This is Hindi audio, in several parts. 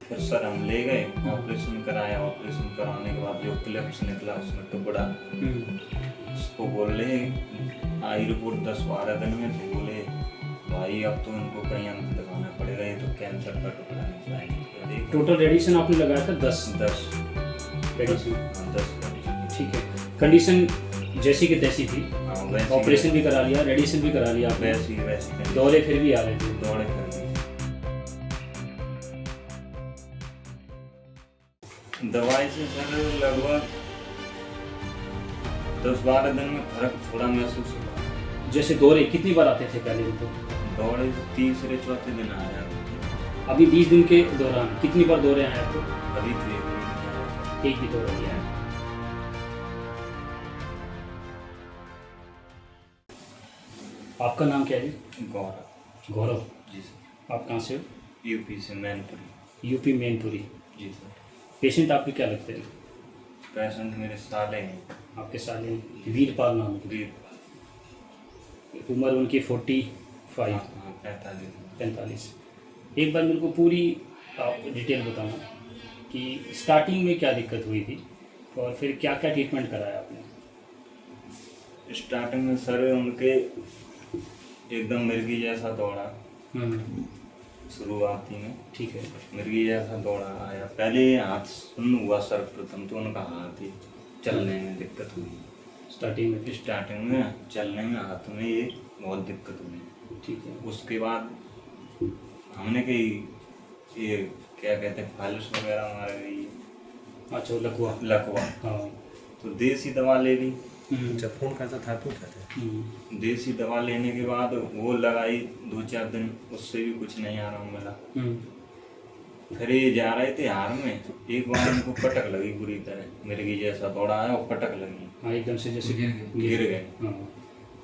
फिर सर हम ले गए, ऑपरेशन कराया। ऑपरेशन कराने के बाद जो क्लिप्स निकला उसमें टुकड़ा, उसको बोले आई रिपोर्ट 10-12 दिन में। तो बोले भाई अब तो इनको कहीं अंत दिखाना पड़ेगा, ये तो कैंसर का टुकड़ा निकला है। टोटल रेडिएशन आपने लगाया था 10 रेडिएशन? हाँ 10 रेडिएशन। ठीक है। कंडीशन जैसी की तैसी थी? हाँ वैसे। ऑपरेशन भी करा लिया, रेडिएशन भी करा लिया आपने? वैसी। दौरे फिर भी आ रहे थे? दौड़े फिर भी। दवाई से सर लगभग 10-12 दिन में फर्क थोड़ा महसूस हुआ। जैसे दौरे कितनी बार आते थे पहले तो? दौड़े तीसरे-चौथे दिन आया। अभी 20 दिन के दौरान कितनी बार दौरे आए आपको? अभी तो एक भी दौरा नहीं आया। आपका नाम क्या है? गौरव। गौरव जी सर। आप कहाँ से हो? यूपी से मैनपुरी। यूपी मैनपुरी। जी सर। पेशेंट आपके क्या लगते हैं? पेशेंट मेरे साले हैं। आपके साले? वीरपाल नाम की? वीर। उम्र उनकी 45? 45। एक बार मेरे को पूरी आप डिटेल बताना कि स्टार्टिंग में क्या दिक्कत हुई थी और फिर क्या क्या ट्रीटमेंट कराया आपने? स्टार्टिंग में सर उनके एकदम मिर्गी जैसा दौड़ा शुरुआती में। ठीक है। मिर्गी जैसा दौड़ा आया। पहले हाथ सुन्न हुआ सर्वप्रथम तो उनका हाथ ही चलने में दिक्कत हुई। स्टार्टिंग में चलने में हाथ में ये बहुत दिक्कत हुई। ठीक है। उसके बाद हमने कही ये क्या कहते हैं फालिस वगैरह मार गई। अच्छा लकवा? लकवा। हाँ। तो देसी दवा ले ली। जब फोन करता था तो कहते देसी दवा लेने के बाद वो लगाई 2-4 दिन, उससे भी कुछ नहीं आराम मिला। फिर ये जा रहे थे हार में, एक बार उनको पटक लगी बुरी तरह। मिर्गी जैसा दौड़ा आया और पटक लगी। हाँ एकदम से जैसे गिर गए। हाँ।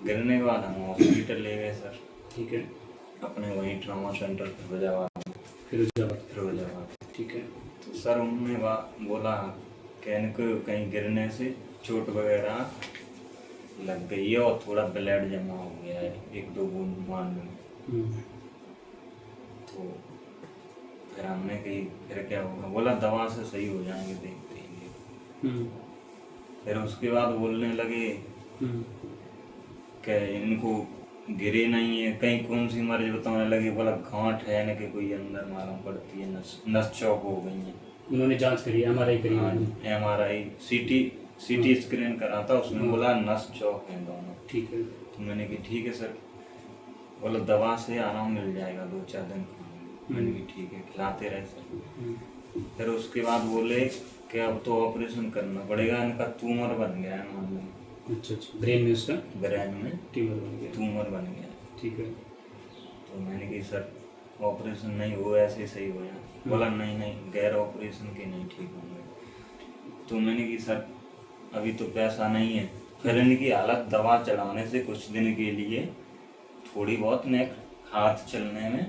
गिरने के बाद हम हॉस्पिटल ले गए सर। ठीक है। अपने वहीं ट्रॉमा सेंटर फिरोजाबाद। ठीक है। तो सर उन्होंने बोला कि इनको कहीं गिरने से चोट वगैरह लग गई है और थोड़ा ब्लड जमा हो गया है 1-2 बूंद मांड में। तो फिर हमने कही फिर क्या होगा, बोला दवा से सही हो जाएंगे, देखते हैं। फिर उसके बाद बोलने लगे कि इनको गिरे नहीं है, कहीं कौन सी मर्ज बताने लगे। बोला गांठ है न कि कोई अंदर मालूम पड़ती है, नस चौक हो गई है। उन्होंने जांच करी, एमआरआई करी? एमआरआई सीटी स्कैन करा था, उसमें बोला नस चौक है दोनों। ठीक है। तो मैंने कहा ठीक है सर। बोला दवा से आराम मिल जाएगा 2-4 दिन। मैंने कहा ठीक है, खिलाते रहे सर। फिर उसके बाद बोले कि अब तो ऑपरेशन करना पड़ेगा, इनका ट्यूमर बन गया है मान लो। अच्छा। ब्रेन में उसका? ब्रेन में ट्यूमर बन गया। ठीक है। तो मैंने कहा सर ऑपरेशन नहीं हो, ऐसे सही हो जाए। बोला नहीं गैर ऑपरेशन के नहीं ठीक होंगे। तो मैंने कहा सर अभी तो पैसा नहीं है। फिर इनकी हालत दवा चढ़ाने से कुछ दिन के लिए थोड़ी बहुत नेक हाथ चलने में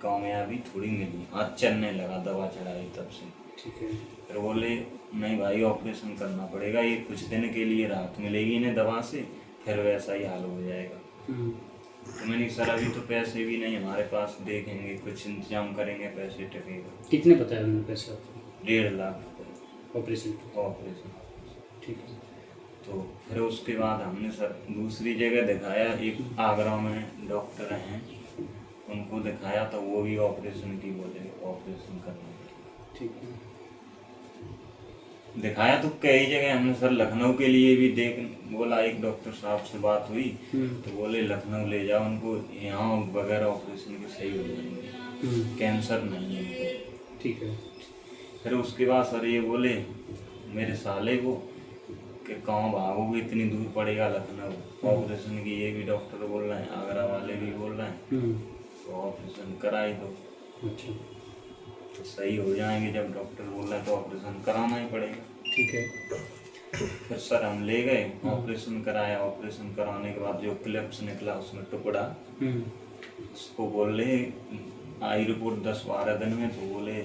कामयाबी थोड़ी मिली, हाथ चलने लगा दवा चढ़ाई तब से। ठीक है। फिर बोले नहीं भाई ऑपरेशन करना पड़ेगा, ये कुछ दिन के लिए राहत मिलेगी इन्हें दवा से, फिर वैसा ही हाल हो जाएगा। तो मैंने सर अभी तो पैसे भी नहीं हमारे पास, देखेंगे कुछ इंतजाम करेंगे, पैसे टकेगा। कितने बताया उन्होंने पैसे आपको? 1.5 लाख रुपये ऑपरेशन। ठीक है। तो फिर उसके बाद हमने सर दूसरी जगह दिखाया, एक आगरा में डॉक्टर हैं उनको दिखाया, तो वो भी ऑपरेशन की बोले ऑपरेशन करना। ठीक है। दिखाया तो कई जगह हमने सर, लखनऊ के लिए भी बोला, एक डॉक्टर साहब से बात हुई तो बोले लखनऊ ले जाओ उनको, यहाँ बगैर ऑपरेशन के सही हो जाएंगे, कैंसर नहीं है उनको। ठीक है। फिर उसके बाद सर ये बोले मेरे साले को कि कहाँ भागोगे, इतनी दूर पड़ेगा लखनऊ, ऑपरेशन की ये भी डॉक्टर बोल रहे हैं, आगरा वाले भी बोल रहे हैं, तो ऑपरेशन कराई दो। अच्छा। तो सही हो जाएंगे, जब डॉक्टर बोल रहे हैं तो ऑपरेशन कराना ही पड़ेगा। ठीक है। फिर सर हम ले गए, ऑपरेशन कराया। ऑपरेशन कराने के बाद जो क्लिप्स निकला उसमें टुकड़ा, उसको बोले आई रिपोर्ट 10-12 दिन में। तो बोले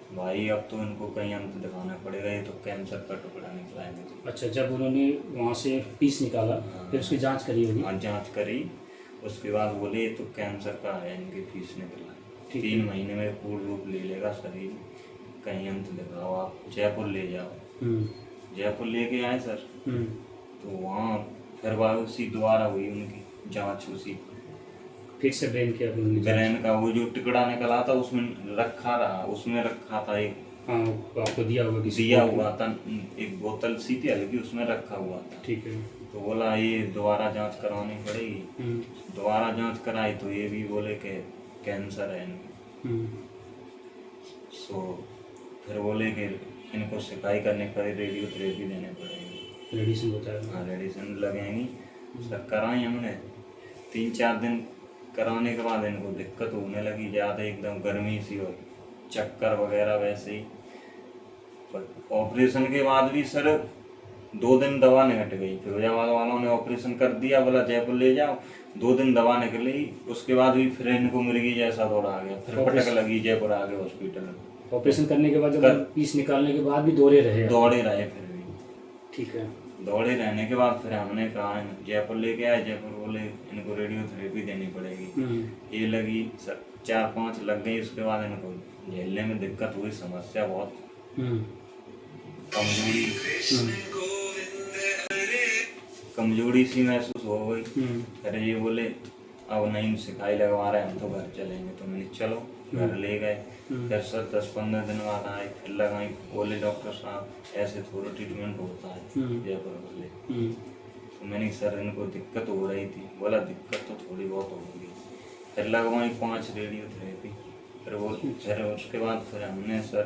भाई अब तो इनको कहीं अंत दिखाना पड़ेगा, ये तो कैंसर का टुकड़ा निकला है। अच्छा, जब उन्होंने वहाँ से पीस निकाला फिर उसकी जांच करी होगी? हाँ जांच करी, उसके बाद बोले ये तो कैंसर का है, इनके पीस निकला है, 3 महीने में पूर्ण रूप ले लेगा शरीर, कहीं अंत दिखाओ, आप जयपुर ले जाओ। जयपुर लेके आए सर, तो वहाँ फिर उसी दोबारा हुई उनकी जांच, उसी फिर से ब्रेन का वो जो टुकड़ा निकला था उसमें रखा रहा, उसमें रखा था एक, हाँ आपको दिया हुआ दिया हुआ था एक बोतल सी थी हल्की, उसमें रखा हुआ था। ठीक है। तो बोला ये दोबारा जांच करवानी पड़ेगी। दोबारा जांच कराई तो ये भी बोले कि कैंसर है इनको। सो फिर बोले कि इनको सिकाई करने पर रेडियोथेरेपी देने पड़ेगी, रेडिएशन बताया। हाँ रेडिएशन लगेंगी। सर कराई हमने, 3-4 दिन कराने के बाद इनको दिक्कत होने लगी ज़्यादा, एकदम गर्मी सी और चक्कर वगैरह वैसे ही। पर ऑपरेशन के बाद भी सर 2 दिन दवा नहीं हट गई, फिरोजाबाद वालों ने ऑपरेशन कर दिया, बोला जयपुर ले जाओ, 2 दिन दवा निकली, उसके बाद भी फिर इनको मिर्गी जैसा दौड़ा आ गया, फिर पटक लगी, जयपुर आ गए हॉस्पिटल में। ऑपरेशन करने के बाद जब पीस निकालने के बाद भी दौड़े रहे फिर भी। ठीक है। दौड़े रहने के बाद फिर हमने कहा जयपुर लेके आए, जयपुर बोले इनको रेडियोथेरेपी देनी पड़ेगी। ये लगी 4-5 लग गई, उसके बाद इनको झेलने में दिक्कत हुई, समस्या बहुत, कमजोरी सी महसूस हो गई। फिर ये बोले अब नहीं सिकाई लगवा रहे हम तो घर चलेंगे, तो मैंने चलो घर ले गए। फिर सर 10-15 दिन बाद आए, फिर लगाई, बोले डॉक्टर साहब ऐसे थोड़ा ट्रीटमेंट होता है जयपुर बोले। तो मैंने सर इनको दिक्कत हो रही थी, बोला दिक्कत तो थोड़ी बहुत होगी। फिर लगवाई 5 रेडियोथेरेपी, फिर उसके बाद फिर हमने सर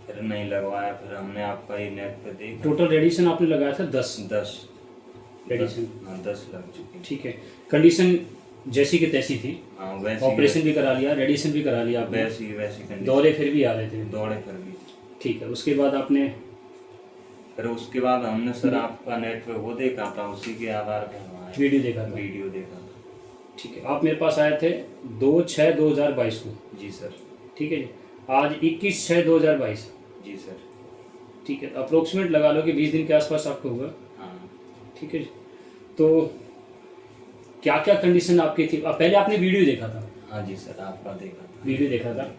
फिर नहीं लगवाया, फिर हमने आपका ये नेट पे देखा। टोटल रेडिएशन आपने लगाया था 10 रेडिएशन? हाँ 10 लग चुकी। ठीक है। कंडीशन जैसी की तैसी थी? हाँ वैसी। ऑपरेशन भी करा लिया, रेडिएशन भी करा लिया आपने? वैसी कंडीशन। दौरे फिर भी आ रहे थे? दौरे फिर भी। ठीक है। उसके बाद आपने फिर उसके बाद हमने सर आपका नेट पे वो देखा था, उसी के आधार पे हमारा वीडियो देखा था? वीडियो देखा था। ठीक है। आप मेरे पास आए थे 2/6/2022 को? जी सर। ठीक है जी। आज 21/6/2022? जी सर। ठीक है। अप्रोक्सीमेट लगा लो कि 20 दिन के आसपास आपको होगा। हाँ। ठीक है जी। तो क्या क्या कंडीशन आपकी थी? पहले आपने वीडियो देखा था? हाँ जी सर, आपका देखा था। वीडियो देखा था।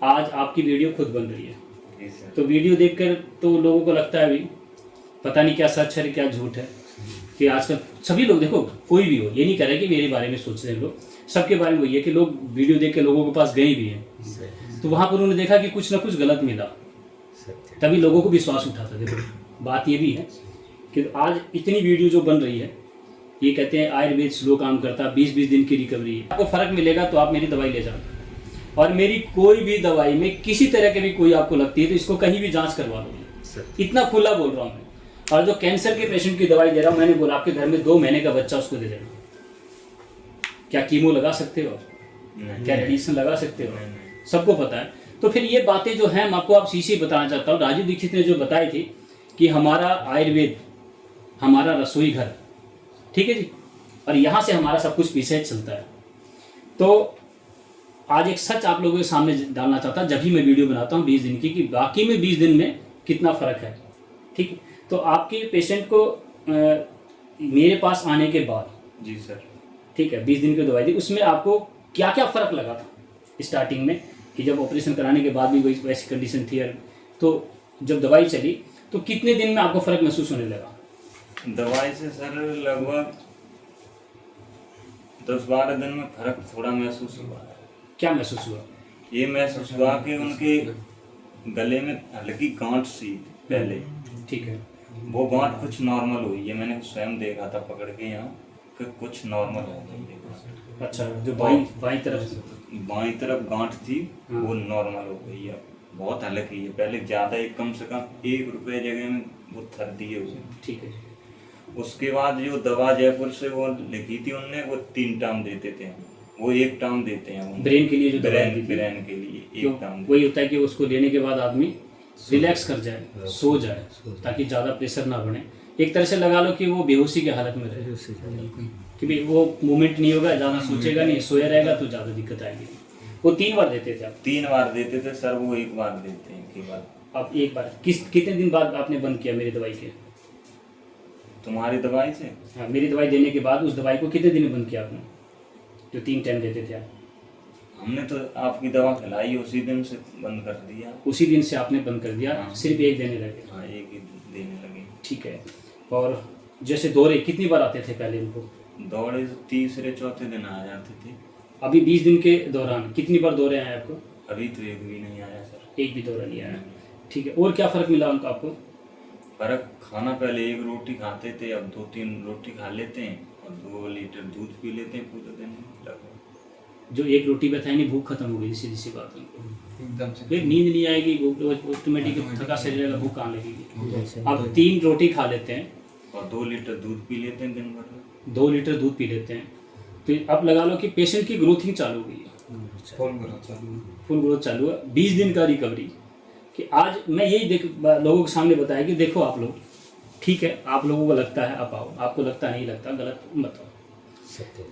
आज आपकी वीडियो खुद बन रही है। जी सर। तो वीडियो देखकर तो लोगों को लगता है भी पता नहीं क्या सच है क्या झूठ है, कि आजकल सभी लोग, देखो कोई भी हो, ये नहीं कह रहे कि मेरे बारे में सोच रहे हैं लोग, सबके बारे में वही है कि लोग वीडियो देख के लोगों के पास गए भी हैं, तो वहाँ पर उन्होंने देखा कि कुछ ना कुछ गलत मिला, तभी लोगों को विश्वास उठा था। देखो बात ये भी है कि आज इतनी वीडियो जो बन रही है, ये कहते हैं आयुर्वेद स्लो काम करता है, 20-20 दिन की रिकवरी है, आपको फर्क मिलेगा तो आप मेरी दवाई ले जाओ। और मेरी कोई भी दवाई में किसी तरह की भी कोई आपको लगती है तो इसको कहीं भी जांच करवा लो, इतना खुला बोल रहा हूँ मैं। और जो कैंसर के पेशेंट की दवाई दे रहा हूँ, मैंने बोला आपके घर में 2 महीने का बच्चा, उसको दे देना। क्या कीमो लगा सकते हो? क्या रेडिएशन लगा सकते हो? सबको पता है। तो फिर ये बातें जो हैं, मैं आपको आप शीशे बताना चाहता हूँ। राजीव दीक्षित ने जो बताई थी कि हमारा आयुर्वेद, हमारा रसोई घर, ठीक है जी, और यहाँ से हमारा सब कुछ पीछे चलता है। तो आज एक सच आप लोगों के सामने डालना चाहता जब भी मैं वीडियो बनाता हूँ 20 दिन की, कि बाकी में 20 दिन में कितना फ़र्क है। ठीक है। तो आपके पेशेंट को मेरे पास आने के बाद, जी सर, ठीक है, 20 दिन की दवाई दी, उसमें आपको क्या क्या फ़र्क लगा था स्टार्टिंग में, कि जब ऑपरेशन कराने के बाद भी वैसी कंडीशन थी, तो जब दवाई चली तो कितने दिन में आपको फ़र्क महसूस होने लगा? दवाई से सर लगभग 10-12 दिन में फर्क थोड़ा महसूस हुआ। क्या महसूस हुआ? ये महसूस हुआ कि उनके गले में हल्की गांठ सी पहले, ठीक है, वो गांठ कुछ नॉर्मल हुई, ये मैंने स्वयं देखा था पकड़ के यहाँ कि कुछ नॉर्मल हो गई। अच्छा, जो बाईं तरफ गांठ थी वो नॉर्मल हो गई है, बहुत हल्की है। पहले ज़्यादा ही, कम से कम 1 रुपये जगह में वो थर्दी है वो। ठीक है। उसके बाद जो दवा जयपुर से वो लिखी थी उनने, वो 3 टाइम देते थे, वो 1 टाइम देते हैं ब्रेन के लिए, जो ब्रेन के लिए 1 टाइम। वही होता है कि उसको लेने के बाद आदमी रिलैक्स कर जाए, सो जाए, ताकि ज़्यादा प्रेशर ना बने। एक तरह से लगा लो कि वो बेहोशी की हालत में रहे, क्योंकि वो मूवमेंट नहीं होगा, ज़्यादा सोचेगा नहीं, सोया रहेगा तो ज़्यादा दिक्कत आएगी। वो 3 बार देते थे आप? 3 बार देते थे सर, वो 1 बार देते हैं कि बार। अब 1 बार कितने दिन बाद आपने बंद किया मेरी दवाई के? तुम्हारी दवाई से? हाँ, मेरी दवाई देने के बाद उस दवाई को कितने दिन में बंद किया आपने, जो 3 टाइम देते थे आप? हमने तो आपकी दवा खिलाई, उसी दिन से बंद कर दिया। उसी दिन से आपने बंद कर दिया? हाँ। सिर्फ एक देने लगे? हाँ, एक ही देने लगे। ठीक है। और जैसे दौरे कितनी बार आते थे पहले इनको? दौड़े तीसरे चौथे दिन आ जाते थे। अभी 20 दिन के दौरान कितनी बार दौरे आए आपको? अभी तो एक भी नहीं आया सर। एक भी दौरा नहीं आया। ठीक है। और क्या फ़र्क मिला उनका आपको? फर्क, खाना पहले एक रोटी खाते थे, अब 2-3 रोटी खा लेते हैं और 2 लीटर दूध पी लेते हैं पूरे दिन लगभग। जो एक रोटी पे था नहीं, भूख खत्म हो गई, सीधी सी बात है उनको। एकदम से फिर नींद नहीं आएगी, भूख ऑटोमेटिक थका शरीर रहेगा, भूख कहाँ लगेगी। अब 3 रोटी खा लेते हैं और 2 लीटर दूध पी लेते हैं दिन भर में। 2 लीटर दूध पी लेते हैं। तो अब लगा लो कि पेशेंट की ग्रोथिंग चालू हो गई है, फुल ग्रोथ चालू है। 20 दिन का रिकवरी। कि आज मैं यही लोगों के सामने बताया कि देखो आप लोग, ठीक है, आप लोगों को लगता है आप आओ, आपको लगता नहीं लगता गलत बताओ,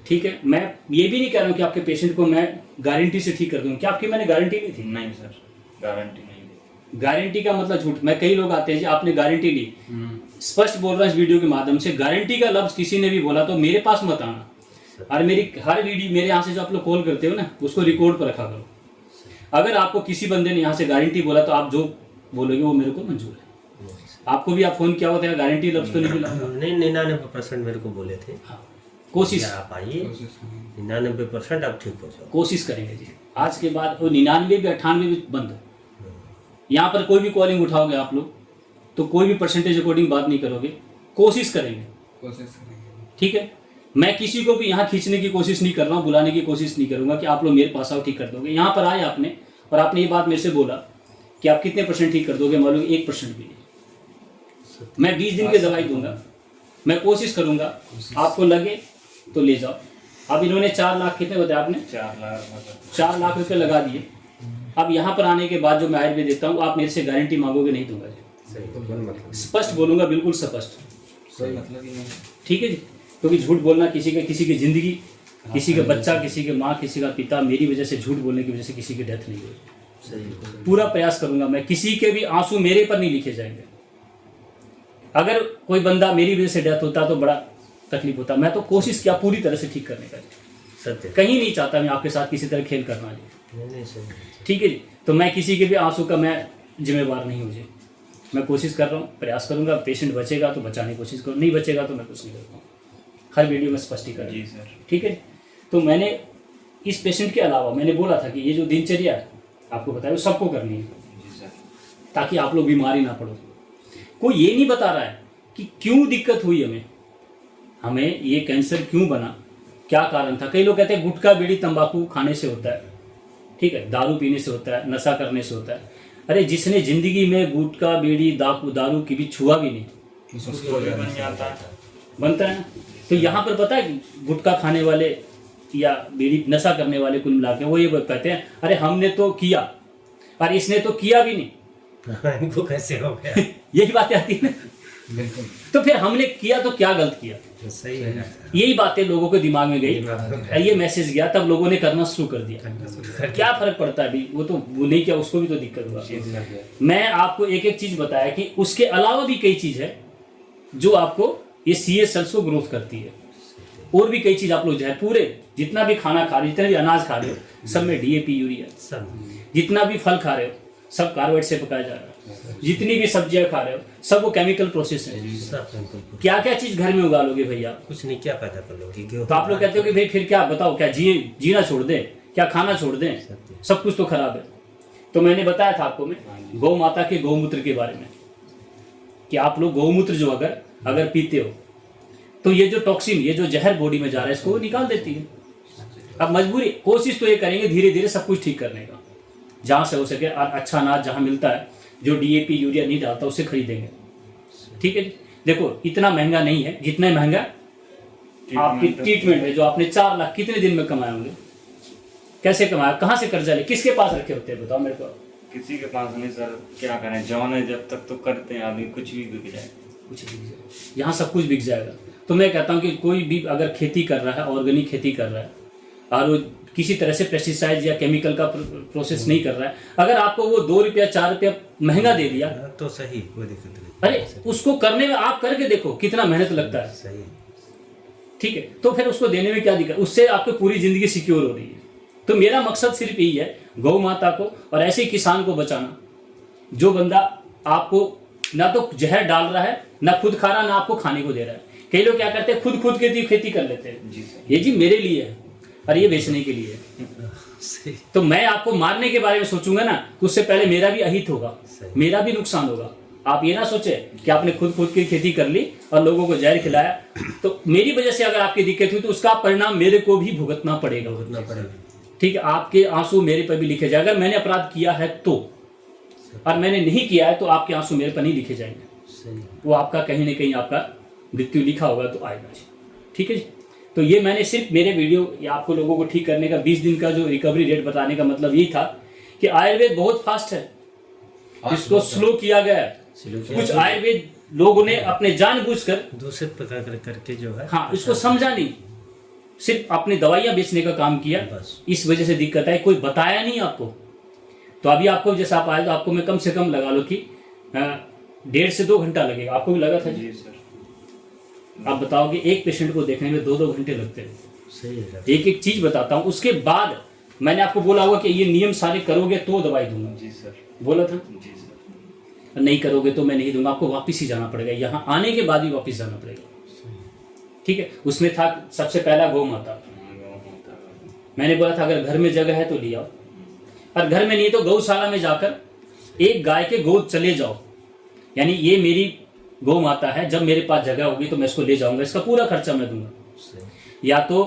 ठीक है। मैं ये भी नहीं कह रहा हूँ कि आपके पेशेंट को मैं गारंटी से ठीक कर दूँ। क्या आपकी मैंने गारंटी ली थी? नहीं सर, गारंटी नहीं दी। गारंटी का मतलब झूठ। मैं कई लोग आते हैं जी आपने गारंटी ली, स्पष्ट बोल रहा हूँ इस वीडियो के माध्यम से, गारंटी का लफ्ज किसी ने भी बोला तो मेरे पास मत आना। और मेरी हर वीडियो, मेरे यहाँ से जो आप लोग कॉल करते हो ना, उसको रिकॉर्ड पर रखा करो। अगर आपको किसी बंदे ने यहाँ से गारंटी बोला तो आप जो बोलोगे वो मेरे को मंजूर है। आपको भी आप फोन किया होता है, गारंटी लफ्ज तो नहीं मिला? नहीं, 99% मेरे को बोले थे। हाँ, कोशिश आप आइए, 99% आप ठीक हो जाओ। कोशिश करेंगे जी। आज के बाद वो 99 भी 98 भी बंद। यहाँ पर कोई भी कॉलिंग उठाओगे आप लोग तो कोई भी परसेंटेज अकॉर्डिंग बात नहीं करोगे, कोशिश करेंगे। ठीक है। मैं किसी को भी यहाँ खींचने की कोशिश नहीं कर रहा हूँ, बुलाने की कोशिश नहीं करूँगा कि आप लोग मेरे पास आओ ठीक कर दोगे। यहाँ पर आए आपने और आपने ये बात मेरे से बोला कि आप कितने % ठीक कर दोगे, मालूम 1% भी नहीं। मैं 20 दिन की दवाई दूंगा, मैं कोशिश करूँगा, आपको लगे तो ले जाओ। अब इन्होंने 4 लाख, कितने बताया आपने? 4 लाख रुपये लगा दिए। अब यहाँ पर आने के बाद जो मैं आयुर्वेद देता हूँ, आप मेरे से गारंटी मांगोगे, नहीं दूंगा। स्पष्ट बोलूँगा, बिल्कुल स्पष्ट। ठीक है जी। क्योंकि झूठ बोलना किसी की ज़िंदगी, किसी का बच्चा, किसी के माँ, किसी का पिता, मेरी वजह से झूठ बोलने की वजह से किसी की डेथ नहीं हुई। पूरा प्रयास करूंगा मैं, किसी के भी आंसू मेरे पर नहीं लिखे जाएंगे। अगर कोई बंदा मेरी वजह से डेथ होता तो बड़ा तकलीफ होता। मैं तो कोशिश किया पूरी तरह से ठीक करने का। सत्य, कहीं नहीं चाहता मैं आपके साथ किसी तरह खेल करना जी। ठीक है जी। तो मैं किसी के भी आंसू का मैं जिम्मेवार नहीं हूँ जी। मैं कोशिश कर रहा हूँ, प्रयास करूंगा। पेशेंट बचेगा तो बचाने की कोशिश करूँ, नहीं बचेगा तो मैं कुछ नहीं करता हूँ। हर वीडियो में स्पष्टीकरण। जी सर। ठीक है। तो मैंने इस पेशेंट के अलावा मैंने बोला था कि ये जो दिनचर्या है आपको बताया वो सबको करनी है जी सर, ताकि आप लोग बीमारी ना पड़ो। कोई ये नहीं बता रहा है कि क्यों दिक्कत हुई हमें ये कैंसर क्यों बना, क्या कारण था। कई लोग कहते हैं गुटखा बीड़ी तंबाकू खाने से होता है, ठीक है, दारू पीने से होता है, नशा करने से होता है। अरे जिसने जिंदगी में गुटखा बीड़ी दारू की भी छुआ भी नहीं, उसको भी बन जाता है, बनता है ना। तो यहाँ पर पता है गुटखा खाने वाले या बीड़ी नशा करने वाले कुल मिला के वो ये कहते हैं अरे हमने तो किया और इसने तो किया भी नहीं, इनको कैसे हो गया। यही बातें आती है ना। तो फिर हमने किया तो क्या गलत किया, सही है। यही बातें लोगों के दिमाग में गई, ये मैसेज गया, तब लोगों ने करना शुरू कर दिया। क्या फर्क पड़ता है अभी, वो तो वो नहीं किया, उसको भी तो दिक्कत हुआ। मैं आपको एक एक चीज बताया कि उसके अलावा भी कई चीज है जो आपको ये सीए सेल्स को ग्रोथ करती है। और भी कई चीज आप लोग जो है पूरे जितना भी खाना खा रहे हो, जितना भी अनाज खा रहे हो, सब में डीएपी यूरिया, जितना भी फल खा रहे हो सब कार्बोहाइड्रेट से पकाया जा रहा है, जितनी भी सब्जियां खा रहे हो सब वो केमिकल प्रोसेस है। क्या क्या चीज घर में उगा लोगे भैया, कुछ नहीं, क्या पैदा कर लोगे। तो आप लोग कहते हो कि भाई फिर क्या बताओ, क्या जीना छोड़ दें, क्या खाना छोड़ दें, सब कुछ तो खराब है। तो मैंने बताया था आपको मैं गौ माता के गौमूत्र के बारे में कि आप लोग गौमूत्र जो अगर पीते हो तो ये जो टॉक्सिन, ये जो जहर बॉडी में जा रहा है इसको निकाल देती है। अब मजबूरी, कोशिश तो ये करेंगे धीरे धीरे सब कुछ ठीक करने का, जहाँ से हो सके। अच्छा अनाज जहाँ मिलता है जो डीएपी यूरिया नहीं डालता उससे खरीदेंगे, ठीक है। देखो इतना महंगा नहीं है जितना महंगा आपकी ट्रीटमेंट है, जो आपने 4 लाख कितने दिन में कमाए होंगे, कैसे कमाया, कहाँ से कर्जा ले, किसके पास रखे होते हैं बताओ मेरे को। किसी के पास नहीं सर, क्या करें, जवान है जब तक तो करते हैं, अभी कुछ भी बिक जाए, कुछ बिक जाए, यहाँ सब कुछ बिक जाएगा। तो मैं कहता हूँ कि कोई भी अगर खेती कर रहा है, ऑर्गेनिक खेती कर रहा है और वो किसी तरह से पेस्टिसाइड या केमिकल का प्रोसेस नहीं कर रहा है, अगर आपको वो 2 रुपया 4 रुपया महंगा दे दिया तो सही, कोई दिक्कत नहीं। अरे उसको करने में आप करके देखो कितना मेहनत लगता है, सही, ठीक है। तो फिर उसको देने में क्या दिक्कत, उससे आपकी पूरी जिंदगी सिक्योर हो रही है। तो मेरा मकसद सिर्फ यही है, गौ माता को और ऐसे किसान को बचाना जो बंदा आपको ना तो जहर डाल रहा है, ना खुद खा रहा, ना आपको खाने को दे रहा है। कई लोग क्या करते हैं, खुद की खेती कर लेते हैं। जी सर। ये जी मेरे लिए है और ये बेचने के लिए है। तो मैं आपको मारने के बारे में सोचूंगा ना, तो उससे पहले मेरा भी अहित होगा, मेरा भी नुकसान होगा। आप ये ना सोचे कि आपने खुद की खेती कर ली और लोगों को जहर खिलाया, तो मेरी वजह से अगर आपकी दिक्कत हुई तो उसका परिणाम मेरे को भी भुगतना पड़ेगा। ठीक है, आपके आंसू मेरे पर भी लिखे जाएगा। अगर मैंने अपराध किया है तो, और मैंने नहीं किया है तो आपके आंसू मेरे पर नहीं लिखे जाएंगे। वो आपका कहीं ना कहीं आपका मृत्यु लिखा होगा तो आएगा जी। ठीक है जी। तो ये मैंने सिर्फ मेरे वीडियो या आपको लोगों को ठीक करने का 20 दिन का जो रिकवरी रेट बताने का मतलब यही था कि आयुर्वेद बहुत फास्ट है, इसको स्लो किया गया है। कुछ आयुर्वेद लोगों ने अपने जानबूझकर दूसरे प्रकार करके जो है, हाँ, इसको समझा नहीं, सिर्फ अपनी दवाइयां बेचने का काम किया, इस वजह से दिक्कत है। कोई बताया नहीं आपको। तो अभी आपको जैसे आप आए तो आपको मैं कम से कम लगा लो कि 1.5 से 2 घंटा लगेगा। आपको भी लगा था जी सर। आप बताओगे एक पेशेंट को देखने में 2-2 घंटे लगते हैं। सही है। एक चीज बताता हूँ, उसके बाद मैंने आपको बोला होगा कि ये नियम सारे करोगे तो दवाई दूंगा। जी सर। बोला था। जी सर। नहीं करोगे तो मैं नहीं दूंगा। आपको वापिस ही जाना पड़ेगा, यहाँ आने के बाद ही वापिस जाना पड़ेगा। ठीक है। उसमें था सबसे पहला गौ माता। मैंने बोला था अगर घर में जगह है तो ले आओ, और घर में नहीं तो गौशाला में जाकर एक गाय के गोद चले जाओ। यानी ये मेरी गौ माता है, जब मेरे पास जगह होगी तो मैं इसको ले जाऊंगा, इसका पूरा खर्चा मैं दूंगा। या तो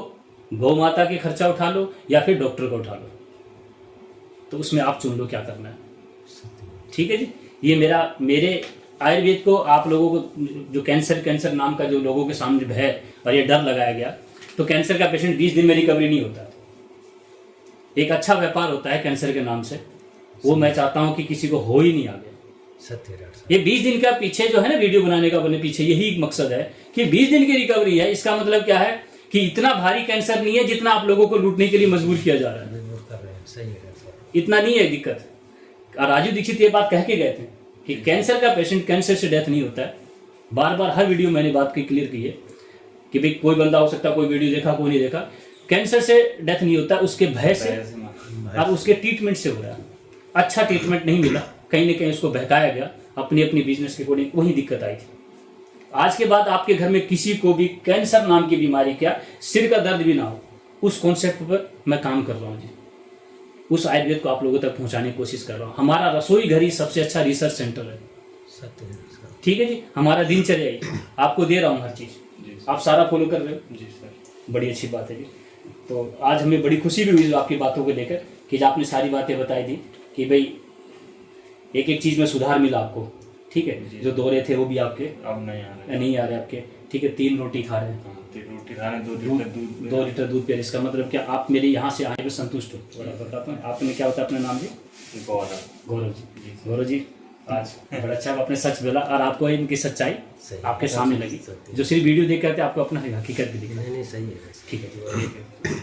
गौ माता के खर्चा उठा लो या फिर डॉक्टर को उठा लो, तो उसमें आप चुन लो क्या करना है। ठीक है जी। ये मेरे आयुर्वेद को आप लोगों को जो कैंसर नाम का जो लोगों के सामने भय और ये डर लगाया गया, तो कैंसर का पेशेंट 20 दिन में रिकवरी नहीं होता। एक अच्छा व्यापार होता है कैंसर के नाम से, वो मैं चाहता हूं कि किसी को हो ही नहीं आगे। ये 20 दिन का पीछे जो है ना वीडियो बनाने का, बने पीछे यही मकसद है कि 20 दिन की रिकवरी है। इसका मतलब क्या है कि इतना भारी कैंसर नहीं है जितना आप लोगों को लूटने के लिए मजबूर किया जा रहा है। इतना नहीं है दिक्कत। और राजू दीक्षित ये बात कह के गए थे कि कैंसर का पेशेंट कैंसर से डेथ नहीं होता है। बार बार हर वीडियो मैंने बात की क्लियर की है कि भाई कोई बंदा हो सकता है, कोई वीडियो देखा कोई नहीं देखा, कैंसर से डेथ नहीं होता, उसके भय से और उसके ट्रीटमेंट से हो रहा है। अच्छा ट्रीटमेंट नहीं मिला, कहीं ना कहीं उसको बहकाया गया अपनी अपनी बिजनेस के अकॉर्डिंग, वही दिक्कत आई थी। आज के बाद आपके घर में किसी को भी कैंसर नाम की बीमारी, क्या सिर का दर्द भी ना हो, उस कॉन्सेप्ट पर मैं काम कर रहा हूँ जी। उस आयुर्वेद को आप लोगों तक पहुंचाने की कोशिश कर रहा हूँ। हमारा रसोई घर ही सबसे अच्छा रिसर्च सेंटर है। ठीक है जी। हमारा दिनचर्या ही आपको दे रहा हूँ हर चीज़, आप सारा फॉलो कर रहे हो। जी सर। बड़ी अच्छी बात है जी। तो आज हमें बड़ी खुशी भी हुई आपकी बातों को लेकर कि आपने सारी बातें बताई दी कि भाई एक एक चीज़ में सुधार मिला आपको। ठीक है। जो दौरे थे वो भी आपके अब नहीं आ रहे आपके। ठीक है। 3 रोटी खा रहे हैं, 3 रोटी खा रहे हैं, 2 लीटर दूध पी रहे। इसका मतलब क्या आप मेरे यहाँ से आने में संतुष्ट हो? आपने क्या होता अपना नाम जी? गौरव जी। गौरव जी आज बड़ा अच्छा आपने सच बोला और आपको इनकी सच्चाई आपके सामने लगी। जो सिर्फ वीडियो देख कर आपको अपना हकीकत भी दिखा। नहीं सही है। ठीक है जी।